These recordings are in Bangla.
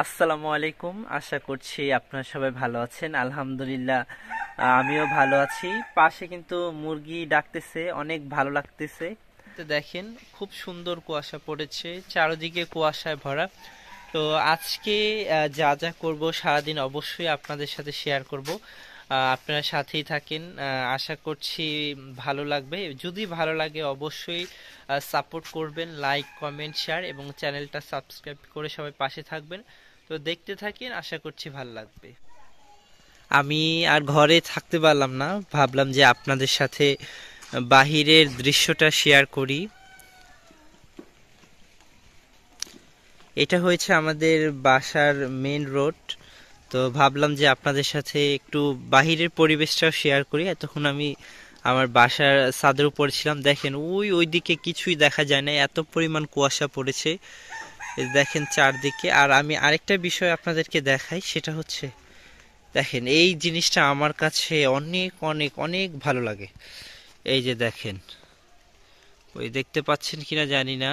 আসসালামু আলাইকুম। আশা করছি আপনারা সবাই ভালো আছেন। আলহামদুলিল্লাহ, আমিও ভালো আছি। পাশে কিন্তু মুরগি ডাকতেছে, অনেক ভালো লাগতেছে। তো দেখেন, খুব সুন্দর কুয়াশা পড়েছে, চারদিকে কুয়াশায় ভরা। তো আজকে যা যা করব সারাদিন অবশ্যই আপনাদের সাথে শেয়ার করব। আপনারা সাথেই থাকেন, আশা করছি ভালো লাগবে। যদি ভালো লাগে অবশ্যই সাপোর্ট করবেন, লাইক কমেন্ট শেয়ার এবং চ্যানেলটা সাবস্ক্রাইব করে সবাই পাশে থাকবেন। তো দেখতে থাকেন, আশা করছি ভালো লাগবে। আমি আর ঘরে থাকতে পারলাম না, ভাবলাম যে আপনাদের সাথে বাহিরের দৃশ্যটা শেয়ার করি। এটা হয়েছে আমাদের বাসার মেন রোড। তো ভাবলাম যে আপনাদের সাথে একটু বাহিরের পরিবেশটাও শেয়ার করি। এতক্ষণ আমি আমার বাসার ছাদের উপরে ছিলাম। দেখেন, ওইদিকে কিছুই দেখা যায় না, এত পরিমাণ কুয়াশা পড়েছে। দেখেন চারদিকে। আর আমি আরেকটা বিষয় আপনাদেরকে দেখাই, সেটা হচ্ছে দেখেন, এই জিনিসটা আমার কাছে অনেক অনেক অনেক ভালো লাগে। এই যে দেখেন, ওই দেখতে পাচ্ছেন কিনা জানি না,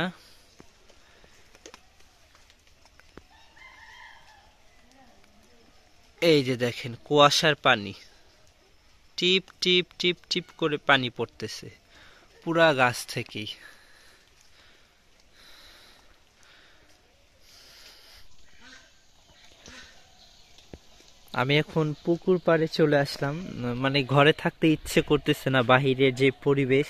এই যে দেখেন কুয়াশার পানি টিপ টিপ টিপ টিপ করে পানি পড়তেছে পুরা গাছ থেকেই। আমি এখন পুকুর পাড়ে চলে আসলাম। মানে ঘরে থাকতে ইচ্ছে করতেছে না, বাহিরের যে পরিবেশ,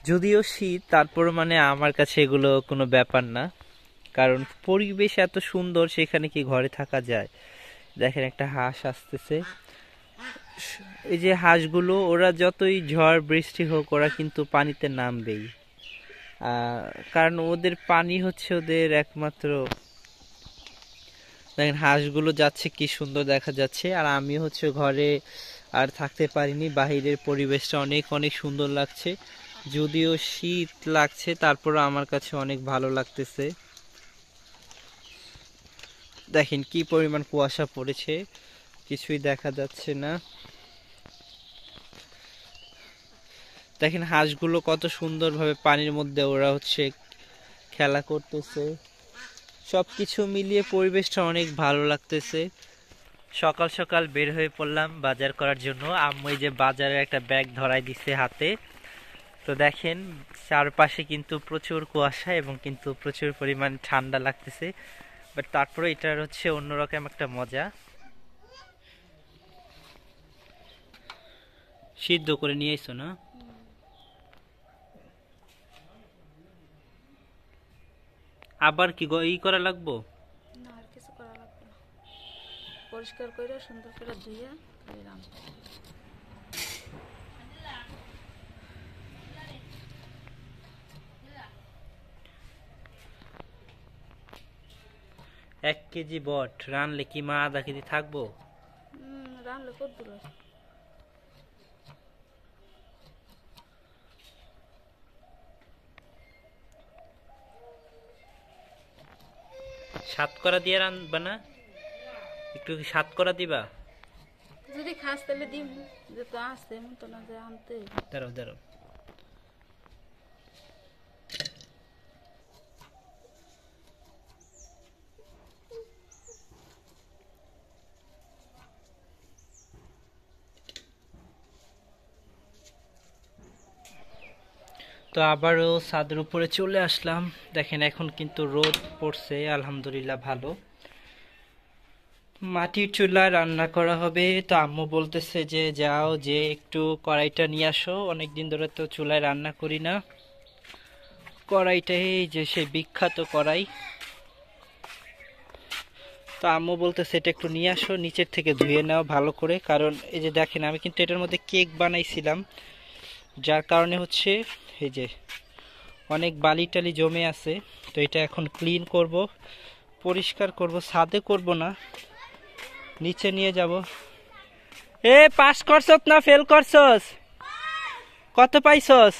যদিও শীত, তারপর মানে আমার কাছে এগুলো কোনো ব্যাপার না। কারণ পরিবেশ এত সুন্দর, সেখানে কি ঘরে থাকা যায়? দেখেন, একটা হাঁস আসতেছে। এই যে হাঁসগুলো, ওরা যতই ঝড় বৃষ্টি হোক, ওরা কিন্তু পানিতে নামবেই। কারণ ওদের পানি হচ্ছে ওদের একমাত্র। দেখেন হাঁসগুলো যাচ্ছে, কি সুন্দর দেখা যাচ্ছে। আর আমি হচ্ছে ঘরে আর থাকতে পারিনি, বাহিরের পরিবেশটা অনেক অনেক সুন্দর লাগছে। যদিও শীত লাগছে, তারপরও আমার কাছে অনেক ভালো লাগতেছে। দেখেন কি পরিমাণ কুয়াশা পড়েছে, কিছুই দেখা যাচ্ছে না। দেখেন হাঁসগুলো কত সুন্দরভাবে পানির মধ্যে ওরা হচ্ছে খেলা করতেছে। সবকিছু মিলিয়ে পরিবেশটা অনেক ভালো লাগতেছে। সকাল সকাল বের হয়ে পড়লাম বাজার করার জন্য। আম্মু এই যে বাজারের একটা ব্যাগ ধরাই দিছে হাতে। তো দেখেন, চারপাশে কিন্তু প্রচুর কুয়াশা এবং কিন্তু প্রচুর পরিমাণ ঠান্ডা লাগতেছে। বাট তারপরে এটার হচ্ছে অন্যরকম একটা মজা। সিদ্ধ করে নিয়ে এসো না? আবার কি ই করা লাগবো? না, আর কিছু করা লাগবে না। পরিষ্কার করে সুন্দর করে ধুইয়া খালি রান্না। 1 কেজি বট রানলে কি মা আধা কেজি থাকবো? রান্না কত দূর? সাতকরা দিয়ে রানবা না? একটু সাতকরা দিবা? যদি খাস তাহলে দিম, যে তো আসছে এমন তো না যে আনতে। দাঁড়াও দাঁড়াও। তো আবারও ছাদের উপরে চলে আসলাম। দেখেন এখন কিন্তু রোদ পড়ছে, আলহামদুলিল্লাহ ভালো। মাটির চুলায় রান্না করা হবে। তো আম্মু বলতেছে যে যাও, যে একটু কড়াইটা নিয়ে আসো, অনেকদিন ধরে তো চুলায় রান্না করি না। কড়াইটা এই যে সেই বিখ্যাত কড়াই। তো আম্মু বলতেছে এটা একটু নিয়ে আসো, নিচের থেকে ধুয়ে নাও ভালো করে। কারণ এই যে দেখেন, আমি কিন্তু এটার মধ্যে কেক বানাইছিলাম, যার কারণে হচ্ছে এই যে অনেক বালি টালি জমে আছে। তো এটা এখন ক্লিন করব, পরিষ্কার করব। ছাদে করব না, নিচে নিয়ে যাব। এ পাস করছস না ফেল করছস? কত পাইছস?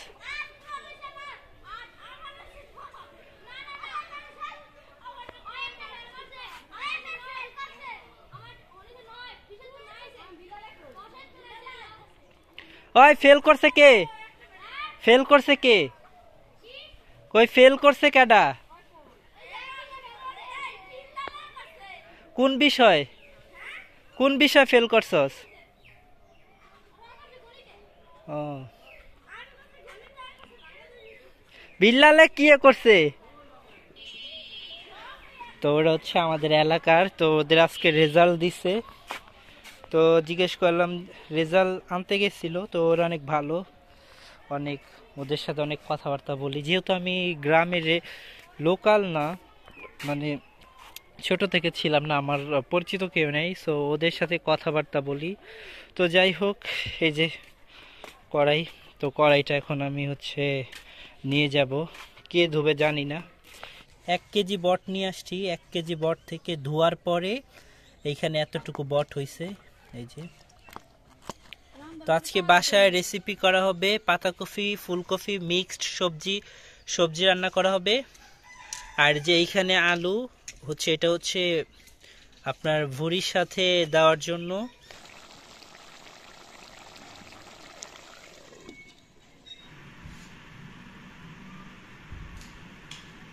ওই ফেল করছে কে? ফেল করছে কে? কই ফেল করছে কেডা? কোন বিষয় কোন বিষয় ফেল করছস? ও, বিল্লালে কি করছে? তো ওরা হচ্ছে আমাদের এলাকার, তো ওদের আজকে রেজাল্ট দিছে। তো জিজ্ঞেস করলাম, রেজাল্ট আনতে গেছিল, তো ওরা অনেক ভালো, অনেক ওদের সাথে অনেক কথাবার্তা বলি, যেহেতু আমি গ্রামের লোকাল না, মানে ছোট থেকে ছিলাম না, আমার পরিচিত কেউ নেই, সো ওদের সাথে কথাবার্তা বলি। তো যাই হোক, এই যে কড়াই, তো কড়াইটা এখন আমি হচ্ছে নিয়ে যাব, কে ধুবে জানি না। 1 কেজি বট নিয়ে আসছি, 1 কেজি বট থেকে ধোয়ার পরে এইখানে এতটুকু বট হয়েছে, এই যে। তো আজকে বাসায় রেসিপি করা হবে পাতাকপি ফুলকপি মিক্সড সবজি, সবজি রান্না করা হবে। আর যে এইখানে আলু হচ্ছে, এটা হচ্ছে আপনার ভুড়ির সাথে দেওয়ার জন্য।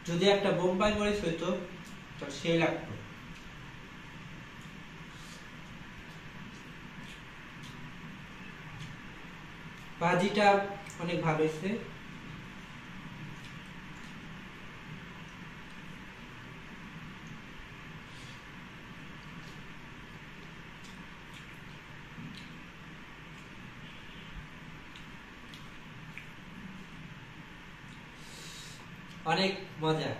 যদি একটা বোম্বাই মরিচ হইতো তো সেই লাগতো। ভাজিটা অনেক ভালো হয়েছে। অনেক মজা।